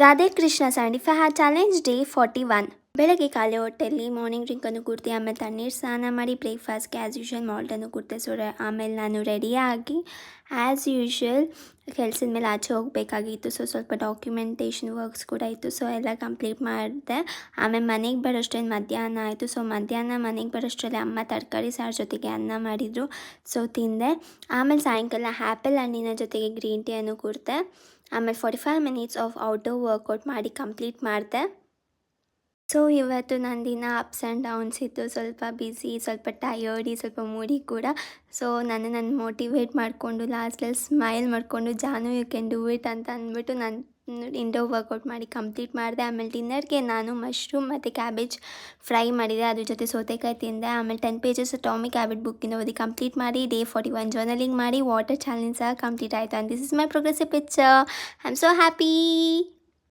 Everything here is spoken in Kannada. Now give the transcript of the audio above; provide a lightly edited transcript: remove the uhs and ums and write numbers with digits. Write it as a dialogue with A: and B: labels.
A: Radhe Krishna 75 had challenge day 41. ಬೆಳಗ್ಗೆ ಖಾಲಿ ಹೊಟ್ಟೆಯಲ್ಲಿ ಮಾರ್ನಿಂಗ್ ಡ್ರಿಂಕನ್ನು ಕುಡ್ದು ಆಮೇಲೆ ತಣ್ಣೀರು ಸ್ನಾನ ಮಾಡಿ ಬ್ರೇಕ್ಫಾಸ್ಟ್ಗೆ ಆ್ಯಸ್ ಯೂಶ್ವಲ್ ಮಾಲ್ಟನ್ನು ಕುಡ್ದೆ. ಸೊ ಆಮೇಲೆ ನಾನು ರೆಡಿಯಾಗಿ ಆ್ಯಸ್ ಯೂಶ್ವಲ್ ಕೆಲಸದ ಮೇಲೆ ಆಚೆ ಹೋಗಬೇಕಾಗಿತ್ತು. ಸೊ ಸ್ವಲ್ಪ ಡಾಕ್ಯುಮೆಂಟೇಷನ್ ವರ್ಕ್ಸ್ ಕೂಡ ಇತ್ತು. ಸೊ ಎಲ್ಲ ಕಂಪ್ಲೀಟ್ ಮಾಡಿದೆ. ಆಮೇಲೆ ಮನೆಗೆ ಬರೋಷ್ಟರಲ್ಲಿ ಮಧ್ಯಾಹ್ನ ಆಯಿತು. ಸೊ ಮಧ್ಯಾಹ್ನ ಮನೆಗೆ ಬರೋಷ್ಟರಲ್ಲಿ ಅಮ್ಮ ತರಕಾರಿ ಸಾರು ಜೊತೆಗೆ ಅನ್ನ ಮಾಡಿದರು. ಸೊ ತಿಂದೆ. ಆಮೇಲೆ ಸಾಯಂಕಾಲ ಆ್ಯಪಲ್ ಹಣ್ಣಿನ ಜೊತೆಗೆ ಗ್ರೀನ್ ಟೀಯನ್ನು ಕುಡಿದೆ. ಆಮೇಲೆ 45 ಮಿನಿಟ್ಸ್ ಆಫ್ ಔಟ್ಡೋರ್ ವರ್ಕೌಟ್ ಮಾಡಿ ಕಂಪ್ಲೀಟ್ ಮಾಡಿದೆ. ಸೊ ಇವತ್ತು ನನ್ನ ದಿನ ಅಪ್ಸ್ ಆ್ಯಂಡ್ ಡೌನ್ಸ್ ಇತ್ತು. ಸ್ವಲ್ಪ ಬ್ಯುಸಿ, ಸ್ವಲ್ಪ ಟಯರ್ಡಿ, ಸ್ವಲ್ಪ ಮೂಡಿ ಕೂಡ. ಸೊ ನಾನು ಮೋಟಿವೇಟ್ ಮಾಡಿಕೊಂಡು ಲಾಸ್ಟಲ್ಲಿ ಸ್ಮೈಲ್ ಮಾಡಿಕೊಂಡು ಜಾನು ಯು ಕ್ಯಾನ್ ಡೂ ಇಟ್ ಅಂತ ಅಂದ್ಬಿಟ್ಟು ನಾನು ಇಂಡೋರ್ ವರ್ಕೌಟ್ ಮಾಡಿ ಕಂಪ್ಲೀಟ್ ಮಾಡಿದೆ. ಆಮೇಲೆ ಡಿನ್ನರ್ಗೆ ನಾನು ಮಶ್ರೂಮ್ ಮತ್ತು ಕ್ಯಾಬೇಜ್ ಫ್ರೈ ಮಾಡಿದೆ, ಅದ್ರ ಜೊತೆ ಸೌತೆಕಾಯಿ ತಿಂದೆ. ಆಮೇಲೆ 10 ಪೇಜಸ್ ಅಟಾಮಿಕ್ ಹ್ಯಾಬಿಟ್ ಬುಕ್ಕಿಂದ ಓದಿ ಕಂಪ್ಲೀಟ್ ಮಾಡಿ ಡೇ 41 ಜರ್ನಲಿಂಗ್ ಮಾಡಿ ವಾಟರ್ ಚಾಲೆಂಜ್ ಸಹ ಕಂಪ್ಲೀಟ್ ಆಯಿತು. And this is my progressive picture. I am so happy.